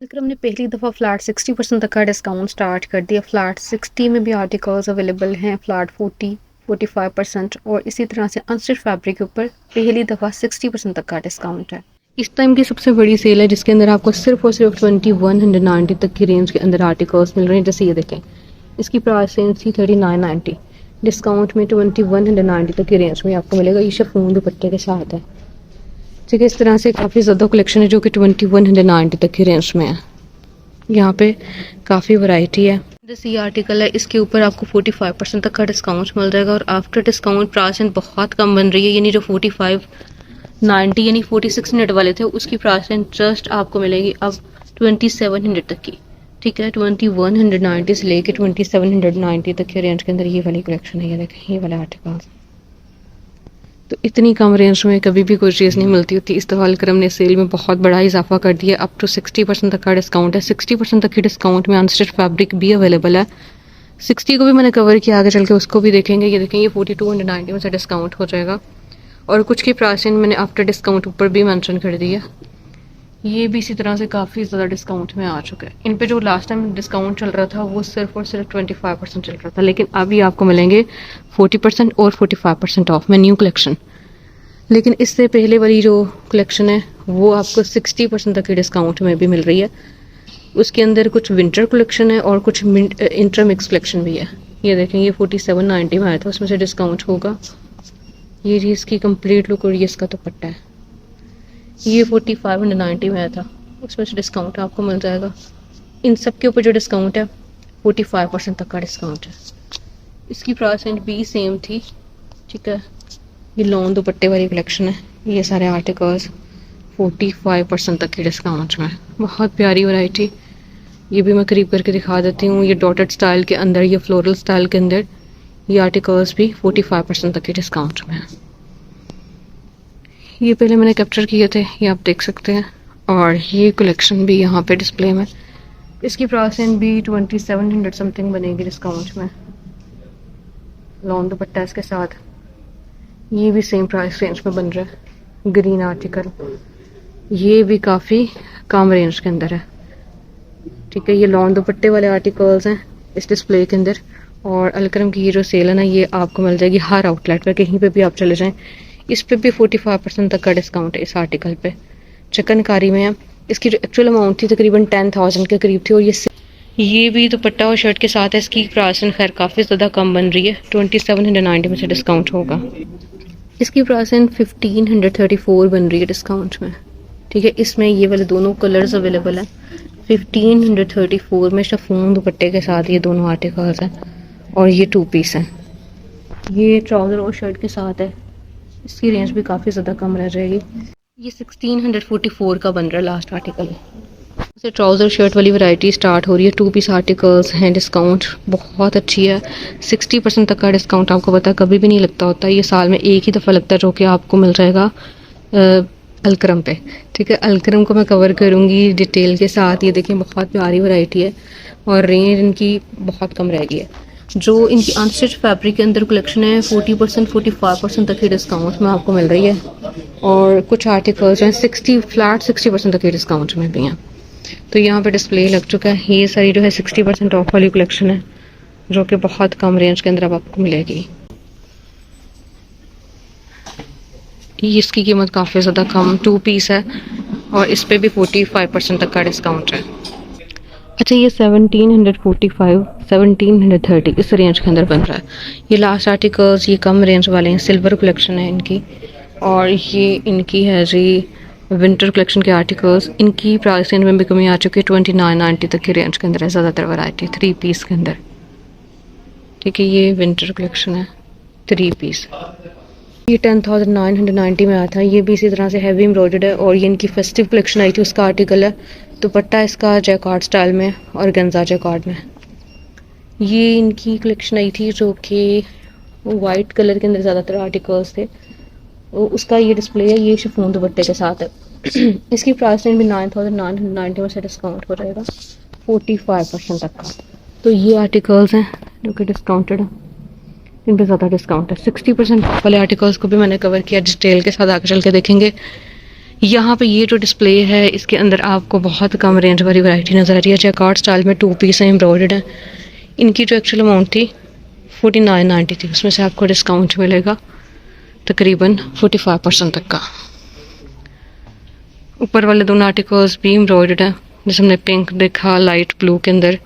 विक्रम ने पहली दफ़ा फ्लैट 60% तक का डिस्काउंट स्टार्ट कर दिया। फ्लैट 60 में भी आर्टिकल्स अवेलेबल हैं, फ्लैट 45% और इसी तरह से अनस्टिच फैब्रिक के ऊपर पहली दफ़ा 60% तक का डिस्काउंट है। इस टाइम की सबसे बड़ी सेल है जिसके अंदर आपको सिर्फ और सिर्फ 2190 तक की रेंज के अंदर आर्टिकल्स मिल रहे हैं। जैसे ये देखें, इसकी प्राइस रेंज थी 3990, डिस्काउंट में 2190 तक की रेंज में आपको मिलेगा। ये शिफॉन दुपट्टे के साथ है। ठीक है, इस तरह से काफ़ी ज़्यादा कलेक्शन है जो कि 2190 तक की रेंज में है। यहाँ पे काफ़ी वैरायटी है। जैसे ये आर्टिकल है, इसके ऊपर आपको 45% तक का डिस्काउंट मिल जाएगा और आफ्टर डिस्काउंट प्राइस बहुत कम बन रही है। यानी जो 4590 यानी 4600 वाले थे उसकी प्राइस जस्ट आपको मिलेगी अब 2700 तक की। ठीक है, 2190 से लेके 2790 तक के रेंज के अंदर ये वाली कलेक्शन है। ये देखें, ये वाला आर्टिकल तो इतनी कम रेंज में कभी भी कोई चीज़ नहीं मिलती होती। इस दफ़ा अलकरम ने सेल में बहुत बड़ा इजाफा कर दिया। अप टू 60% तक का डिस्काउंट है। 60% तक की डिस्काउंट में अनस्टिच फैब्रिक भी अवेलेबल है। 60 को भी मैंने कवर किया, आगे चल के उसको भी देखेंगे। ये देखेंगे, 4290 में से डिस्काउंट हो जाएगा और कुछ की प्राइसिंग मैंने आफ्टर डिस्काउंट ऊपर भी मैंशन कर दिया। ये भी इसी तरह से काफ़ी ज़्यादा डिस्काउंट में आ चुका है। इन पे जो लास्ट टाइम डिस्काउंट चल रहा था वो सिर्फ और सिर्फ 25% चल रहा था, लेकिन अभी आपको मिलेंगे 40% और 45% ऑफ में न्यू कलेक्शन। लेकिन इससे पहले वाली जो कलेक्शन है वो आपको 60% तक के डिस्काउंट में भी मिल रही है। उसके अंदर कुछ विंटर कलेक्शन है और कुछ इंटरमिक्स कलेक्शन भी है। ये देखें, ये 4790 में आया था, उसमें से डिस्काउंट होगा। ये जी इसकी कंप्लीट लुक और ये इसका दुपट्टा है। ये 4590 में आया था, उसमें से डिस्काउंट आपको मिल जाएगा। इन सब के ऊपर जो डिस्काउंट है 45% तक का डिस्काउंट है। इसकी प्राइस भी सेम थी। ठीक है, ये लॉन दुपट्टे वाली कलेक्शन है। ये सारे आर्टिकल्स 45% तक के डिस्काउंट में। बहुत प्यारी वैरायटी। ये भी मैं करीब करके दिखा देती हूँ। ये डॉटेड स्टाइल के अंदर, ये फ्लोरल स्टाइल के अंदर ये आर्टिकल्स भी 45% तक के डिस्काउंट में है। ये पहले मैंने कैप्चर किए थे, ये आप देख सकते हैं। और ये कलेक्शन भी यहाँ पे डिस्प्ले में। इसकी प्राइसिंग भी 2700 समथिंग बनेगी डिस्काउंट में। लॉन दुपट्टा इसके साथ। ये भी सेम प्राइस रेंज में बन रहा है। ग्रीन आर्टिकल, ये भी काफ़ी कम रेंज के अंदर है। ठीक है, ये लॉन दुपट्टे वाले आर्टिकल्स हैं इस डिस्प्ले के अंदर। और अलकरम की ये जो सेल है ना, ये आपको मिल जाएगी हर आउटलेट पर, कहीं पे भी आप चले जाएं। इस पे भी 45% तक का डिस्काउंट है इस आर्टिकल पे। चिकनकारी में है। इसकी जो एक्चुअल अमाउंट थी तकरीबन 10,000 के करीब थी। और ये भी दुपट्टा और शर्ट के साथ है। इसकी प्राइस खैर काफ़ी ज़्यादा कम बन रही है। 2790 में से डिस्काउंट होगा। इसकी प्राइस 1534 बन रही है डिस्काउंट में। ठीक है, इसमें ये वाले दोनों कलर्स अवेलेबल हैं। 1534 में शिफॉन दुपट्टे के साथ ये दोनों आर्टिकल्स हैं और ये 2 पीस हैं। ये ट्राउज़र और शर्ट के साथ है। इसकी रेंज भी काफ़ी ज़्यादा कम रह जाएगी। ये 1644 का बन रहा है लास्ट आर्टिकल। से ट्राउज़र शर्ट वाली वैरायटी स्टार्ट हो रही है। 2 पीस आर्टिकल्स हैं। डिस्काउंट बहुत अच्छी है। 60% तक का डिस्काउंट आपको पता है कभी भी नहीं लगता होता। ये साल में एक ही दफ़ा लगता है, जो कि आपको मिल जाएगा अलकरम पे। ठीक है, अलकरम को मैं कवर करूँगी डिटेल के साथ। ये देखें, बहुत प्यारी वैरायटी है और रेंज इनकी बहुत कम रह गई है। जो इनकी अनस्टिच फैब्रिक के अंदर कलेक्शन है 40% 45% तक की डिस्काउंट में आपको मिल रही है। और कुछ आर्टिकल्स हैं 60% तक के डिस्काउंट में भी हैं। तो यहाँ पे डिस्प्ले लग चुका है। ये सारी जो है 60% ऑफ वाली कलेक्शन है जो कि बहुत कम रेंज के अंदर अब आपको मिलेगी। इसकी कीमत काफ़ी ज़्यादा कम, 2 पीस है और इस पे भी 45% तक का डिस्काउंट है। अच्छा, ये 1745 1730 इस रेंज के अंदर बन रहा है। ये लास्ट आर्टिकल्स ये कम रेंज वाले हैं। सिल्वर कलेक्शन है इनकी। और ये इनकी है जी विंटर कलेक्शन के आर्टिकल्स। इनकी प्राइस रेंज में भी कमी आ चुकी है। 2990 तक की रेंज के अंदर है ज़्यादातर वैरायटी 3 पीस के अंदर। ठीक है, ये विंटर कलेक्शन है 3 पीस। ये 10,990 में आया था। ये भी इसी तरह से हैवी एम्ब्रॉयडर्ड है और ये इनकी फेस्टिव कलेक्शन आई थी, उसका आर्टिकल है। दुपट्टा इसका जैकार्ड स्टाइल में और गंजा जैकार्ड में। ये इनकी कलेक्शन आई थी जो कि वाइट कलर के अंदर ज़्यादातर आर्टिकल्स थे। उसका ये डिस्प्ले है। ये शिफॉन दुपट्टे के साथ है। इसकी प्राइस रेंज भी 9,990 में से डिस्काउंट हो जाएगा 45% तक का। तो ये आर्टिकल्स हैं जो कि डिस्काउंटेड है। इन पे ज़्यादा डिस्काउंट है। 60% वाले आर्टिकल्स को भी मैंने कवर किया डिटेल के साथ, आगे चल के देखेंगे। यहाँ पे ये जो डिस्प्ले है इसके अंदर आपको बहुत कम रेंज वाली वैरायटी नज़र आ रही है। जैकार्ड स्टाइल में 2 पीस है, एम्ब्रॉयडर्ड है। इनकी जो एक्चुअल अमाउंट थी 49.90 थी, उसमें से आपको डिस्काउंट मिलेगा तकरीबन 45% तक का। ऊपर वाले दोनों आर्टिकल्स भी एम्ब्रॉयडर्ड हैं, जैसे हमने पिंक देखा लाइट ब्लू के अंदर।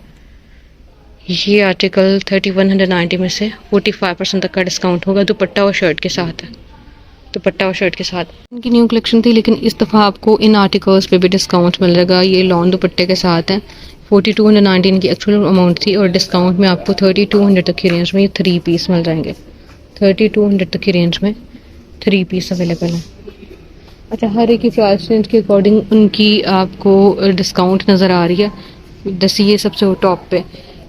ये आर्टिकल 3190 में से 45% तक का डिस्काउंट होगा, दुपट्टा और शर्ट के साथ है, दुपट्टा और शर्ट के साथ। इनकी न्यू कलेक्शन थी, लेकिन इस दफ़ा आपको इन आर्टिकल्स पे भी डिस्काउंट मिलेगा। ये लॉन दुपट्टे के साथ है। 4290 इनकी एक्चुअल अमाउंट थी और डिस्काउंट में आपको 3200 तक की रेंज में ये 3 पीस मिल जाएंगे। 3200 तक की रेंज में 3 पीस अवेलेबल है। अच्छा, हर एक की प्राइस रेंज के अकॉर्डिंग उनकी आपको डिस्काउंट नज़र आ रही है। जैसे ये सबसे टॉप पे,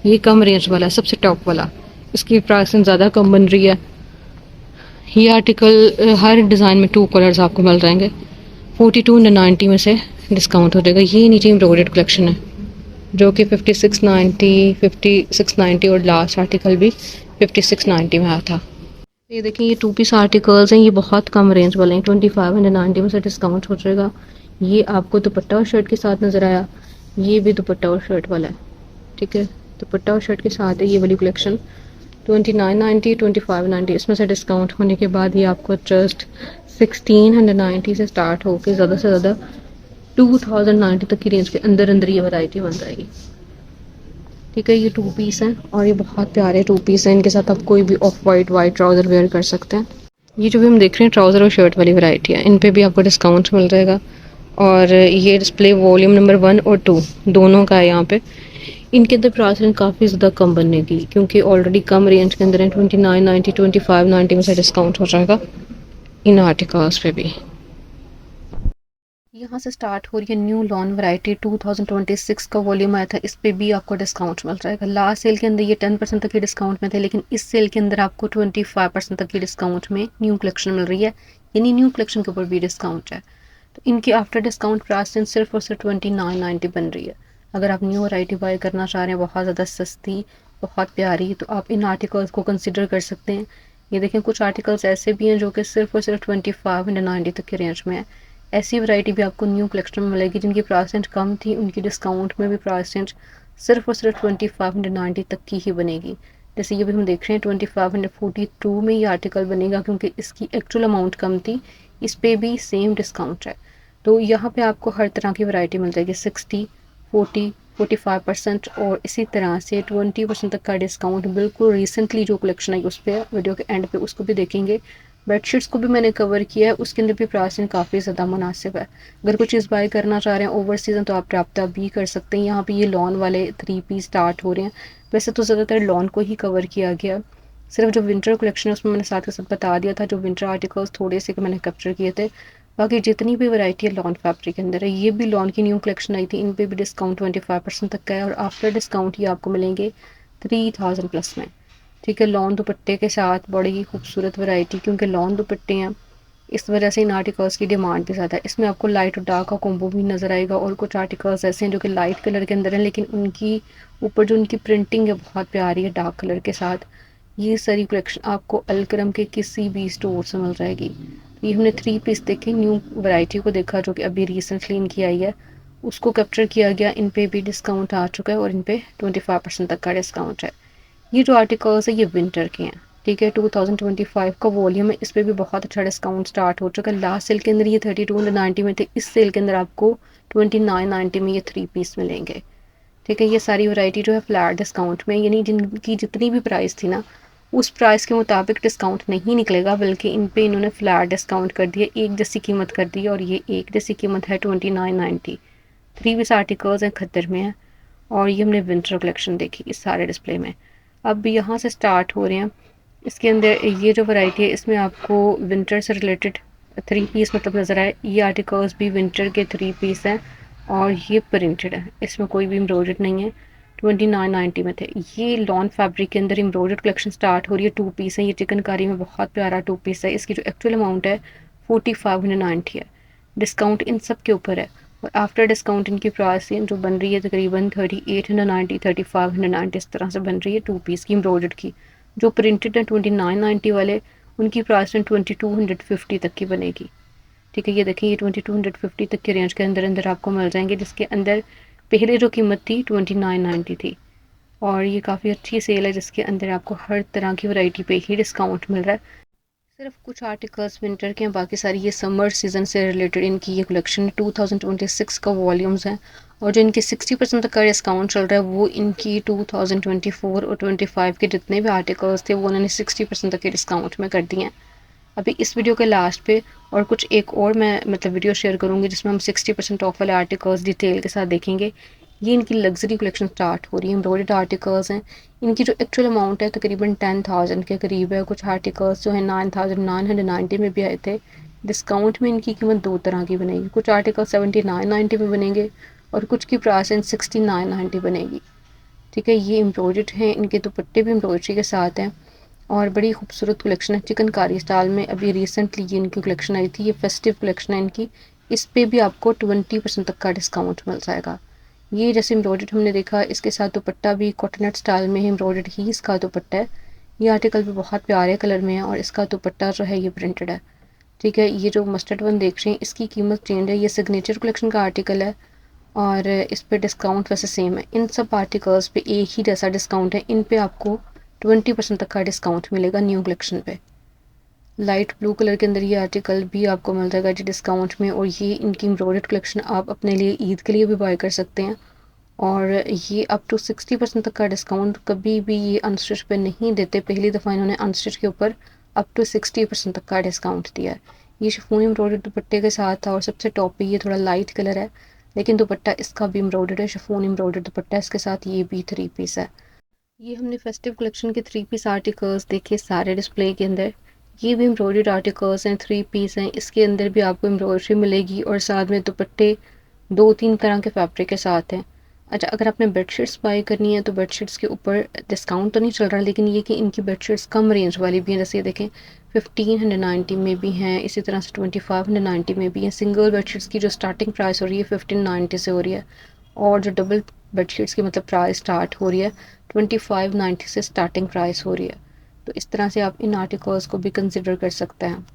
ये कम रेंज वाला है, सबसे टॉप वाला, इसकी प्राइस रेंज ज़्यादा कम बन रही है। ये आर्टिकल हर डिज़ाइन में 2 कलर्स आपको मिल जाएंगे। 4290 में से डिस्काउंट हो जाएगा। ये नीचे एम्ब्रॉयडर्ड कलेक्शन है जो कि 5690 और लास्ट आर्टिकल भी 5690 में आया था। ये देखिए, ये 2 पीस आर्टिकल्स हैं, ये बहुत कम रेंज वाले हैं। 2590 में से डिस्काउंट हो जाएगा। ये आपको दुपट्टा और शर्ट के साथ नज़र आया, ये भी दुपट्टा और शर्ट वाला है, ठीक है, दुपट्टा और शर्ट के साथ है ये वाली कलेक्शन। 2990, 2590, इसमें से डिस्काउंट होने के बाद ये आपको जस्ट 1690 से स्टार्ट होकर ज़्यादा से ज़्यादा 2090 तक की रेंज के अंदर अंदर ये वैरायटी बन जाएगी, ठीक है। ये 2 पीस हैं और ये बहुत प्यारे 2 पीस हैं। इनके साथ आप कोई भी ऑफ वाइट ट्राउज़र वेयर कर सकते हैं। ये जो भी हम देख रहे हैं ट्राउज़र और शर्ट वाली वैरायटी है, इन पे भी आपको डिस्काउंट मिल जाएगा। और ये डिस्प्ले वॉल्यूम नंबर 1 और 2 दोनों का है यहाँ पे। इनके अंदर प्राइस रेंज काफ़ी ज़्यादा कम बनेगी क्योंकि ऑलरेडी कम रेंज के अंदर है। 2990, 2590 में से डिस्काउंट हो जाएगा इन आर्टिकल्स पे भी। यहाँ से स्टार्ट हो रही है न्यू लॉन वैरायटी। 2026 का वॉल्यूम आया था, इस पे भी आपको डिस्काउंट मिल जाएगा। लास्ट सेल के अंदर ये 10% तक के डिस्काउंट में थे, लेकिन इस सेल के अंदर आपको 25% तक की डिस्काउंट में न्यू कलेक्शन मिल रही है, यानी न्यू कलेक्शन के ऊपर भी डिस्काउंट है। तो इनकी आफ्टर डिस्काउंट प्राइस सिर्फ और सिर्फ 2990 बन रही है। अगर आप न्यू वैरायटी बाय करना चाह रहे हैं बहुत ज़्यादा सस्ती, बहुत प्यारी, तो आप इन आर्टिकल्स को कंसिडर कर सकते हैं। ये देखें, कुछ आर्टिकल्स ऐसे भी हैं जो कि सिर्फ और सिर्फ 2590 तक के रेंज में है। ऐसी वैरायटी भी आपको न्यू कलेक्शन में मिलेगी जिनकी प्राइस रेंज कम थी, उनकी डिस्काउंट में भी प्राइस रेंज सिर्फ और सिर्फ 2590 तक की ही बनेगी। जैसे ये भी हम देख रहे हैं 2542 में ये आर्टिकल बनेगा क्योंकि इसकी एक्चुअल अमाउंट कम थी, इस पर भी सेम डिस्काउंट है। तो यहाँ पे आपको हर तरह की वैरायटी मिल जाएगी, 60, 40, 45% और इसी तरह से 20% तक का डिस्काउंट। बिल्कुल रिसेंटली जो कलेक्शन आई उस पर वीडियो के एंड पे उसको भी देखेंगे। बेडशीट्स को भी मैंने कवर किया है, उसके अंदर भी प्राइसिंग काफ़ी ज़्यादा मुनासिब है। अगर कोई चीज़ बाय करना चाह रहे हैं ओवर सीजन तो आप रब्ता भी कर सकते हैं। यहाँ पे ये लॉन वाले 3 पीस स्टार्ट हो रहे हैं। वैसे तो ज़्यादातर लॉन को ही कवर किया गया, सिर्फ जो विंटर कलेक्शन है उसमें मैंने साथ के साथ बता दिया था, जो विंटर आर्टिकल्स थोड़े से मैंने कैप्चर किए थे। बाकी जितनी भी वैरायटी है लॉन फैब्रिक के अंदर है, ये भी लॉन की न्यू कलेक्शन आई थी, इन पे भी डिस्काउंट 25% तक का है और आफ्टर डिस्काउंट ये आपको मिलेंगे 3000 प्लस में, ठीक है। लॉन दुपट्टे के साथ बड़ी ही खूबसूरत वैरायटी, क्योंकि लॉन दुपट्टे हैं इस वजह से इन आर्टिकल्स की डिमांड भी ज़्यादा है। इसमें आपको लाइट और डार्क का कॉम्बो भी नज़र आएगा और कुछ आर्टिकल्स ऐसे हैं जो कि लाइट कलर के अंदर हैं, लेकिन उनकी ऊपर जो उनकी प्रिंटिंग है बहुत प्यारी है डार्क कलर के साथ। ये सारी कलेक्शन आपको अलक्रम के किसी भी स्टोर से मिल जाएगी। ये हमने 3 पीस देखे, न्यू वैरायटी को देखा जो कि अभी रिसेंटली इनकी आई है, उसको कैप्चर किया गया। इन पे भी डिस्काउंट आ चुका है और इन पे 25% तक का डिस्काउंट है। ये जो आर्टिकल्स है ये विंटर के हैं, ठीक है। 2025 का वॉल्यूम है, इस पर भी बहुत अच्छा डिस्काउंट स्टार्ट हो चुका है। लास्ट सेल के अंदर ये 3290 में थे, इस सेल के अंदर आपको 2990 में ये 3 पीस मिलेंगे, ठीक है। ये सारी वैरायटी जो है फ्लैट डिस्काउंट में, यानी जिनकी जितनी भी प्राइस थी ना उस प्राइस के मुताबिक डिस्काउंट नहीं निकलेगा, बल्कि इन पे इन्होंने फ्लैट डिस्काउंट कर दिया, एक जैसी कीमत कर दी। और ये एक जैसी कीमत है 2990। 3 पीस आर्टिकल्स हैं, खद्दर में है। और ये हमने विंटर कलेक्शन देखी इस सारे डिस्प्ले में। अब यहाँ से स्टार्ट हो रहे हैं, इसके अंदर ये जो वैरायटी है इसमें आपको विंटर से रिलेटेड 3 पीस मतलब नज़र आए। ये आर्टिकल्स भी विंटर के 3 पीस हैं और ये प्रिंटेड है, इसमें कोई भी एम्ब्रॉयडर्ड नहीं है। 2990 में थे। ये लॉन फैब्रिक के अंदर एम्ब्रॉयडर्ड कलेक्शन स्टार्ट हो रही है। 2 पीस है, ये चिकनकारी में बहुत प्यारा 2 पीस है। इसकी जो एक्चुअल अमाउंट है 4590 है, डिस्काउंट इन सब के ऊपर है। और आफ्टर डिस्काउंट इनकी प्राइस जो बन रही है तकरीबन 3890, 3590 इस तरह से बन रही है 2 पीस की एम्ब्रॉयडर्ड की। जो प्रिंटेड है 2990 वाले, उनकी प्राइस 2250 तक की बनेगी, ठीक है, ये देखिए ये 2250 तक के रेंज के अंदर अंदर आपको मिल जाएंगे, जिसके अंदर पहले जो कीमत थी 2990 थी। और ये काफ़ी अच्छी सेल है जिसके अंदर आपको हर तरह की वैरायटी पे ही डिस्काउंट मिल रहा है। सिर्फ कुछ आर्टिकल्स विंटर के हैं, बाकी सारी ये समर सीजन से रिलेटेड इनकी ये कलेक्शन 2026 का वॉल्यूम्स हैं। और जो इनकी 60% तक का डिस्काउंट चल रहा है वो इनकी 2024 और 25 के जितने भी आर्टिकल्स थे वो उन्होंने 60% तक के डिस्काउंट में कर दिए हैं अभी इस वीडियो के लास्ट पे। और कुछ एक और मैं मतलब वीडियो शेयर करूँगी जिसमें हम 60% ऑफ वाले आर्टिकल्स डिटेल के साथ देखेंगे। ये इनकी लग्जरी कलेक्शन स्टार्ट हो रही है, एम्ब्रॉयडर्ड आर्टिकल्स हैं। इनकी जो एक्चुअल अमाउंट है तकरीबन 10,000 के करीब है। कुछ आर्टिकल्स जो है 9,990 में भी आए थे। डिस्काउंट में इनकी कीमत दो तरह की बनेगी, कुछ आर्टिकल 7990 में बनेंगे और कुछ की प्राइस 6990 बनेगी। ठीक है, ये एम्ब्रॉयडर्ड हैं, इनके दुपट्टे भी एम्ब्रॉयडरी के साथ हैं और बड़ी खूबसूरत कलेक्शन है चिकनकारी स्टाइल में। अभी रिसेंटली ये इनकी कलेक्शन आई थी, ये फेस्टिव कलेक्शन है इनकी। इस पे भी आपको 20% तक का डिस्काउंट मिल जाएगा। ये जैसे एम्ब्रॉयडर्ड हमने देखा, इसके साथ दुपट्टा भी कॉटनेट स्टाइल में है, एम्ब्रॉयडर्ड ही इसका दुपट्टा है। ये आर्टिकल भी बहुत प्यारे कलर में है और इसका दुपट्टा जो है ये प्रिंटेड है। ठीक है, ये जो मस्टर्ड वन देख रहे हैं इसकी कीमत चेंज है, ये सिग्नेचर कलेक्शन का आर्टिकल है और इस पे डिस्काउंट वैसे सेम है। इन सब आर्टिकल्स पे एक ही जैसा डिस्काउंट है, इन पे आपको 20% तक का डिस्काउंट मिलेगा न्यू कलेक्शन पे। लाइट ब्लू कलर के अंदर ये आर्टिकल भी आपको मिल जाएगा जी डिस्काउंट में। और ये इनकी एम्ब्रॉयडर्ड कलेक्शन आप अपने लिए ईद के लिए भी बाय कर सकते हैं। और ये अप टू 60% तक का डिस्काउंट कभी भी ये अनस्टिच पे नहीं देते, पहली दफ़ा इन्होंने अनस्टिच के ऊपर अप टू 60% तक का डिस्काउंट दिया है। ये शिफॉन एम्ब्रॉयडर्ड दुपट्टे के साथ था और सबसे टॉप पे ये थोड़ा लाइट कलर है, लेकिन दुपट्टा इसका भी एम्ब्रॉयडर्ड है, शिफॉन एम्ब्रॉयडर्ड दुपट्टा इसके साथ, ये भी 3 पीस है। ये हमने फेस्टिव कलेक्शन के 3 पीस आर्टिकल्स देखे सारे डिस्प्ले के अंदर। ये भी एम्ब्रॉयडर्ड आर्टिकल्स हैं, 3 पीस हैं, इसके अंदर भी आपको एम्ब्रॉयडरी मिलेगी और साथ में दुपट्टे 2-3 तरह के फैब्रिक के साथ हैं। अच्छा, अगर आपने बेडशीट्स बाय करनी है तो बेडशीट्स के ऊपर डिस्काउंट तो नहीं चल रहा, लेकिन ये कि इनकी बेडशीट्स कम रेंज वाली भी हैं। जैसे ये देखें 1590 में भी हैं, इसी तरह से 2590 में भी हैं। सिंगल बेडशीट्स की जो स्टार्टिंग प्राइस हो रही है 1590 से हो रही है और जो डबल बेडशीट्स की मतलब प्राइस स्टार्ट हो रही है 2590 से स्टार्टिंग प्राइस हो रही है। तो इस तरह से आप इन आर्टिकल्स को भी कंसिडर कर सकते हैं।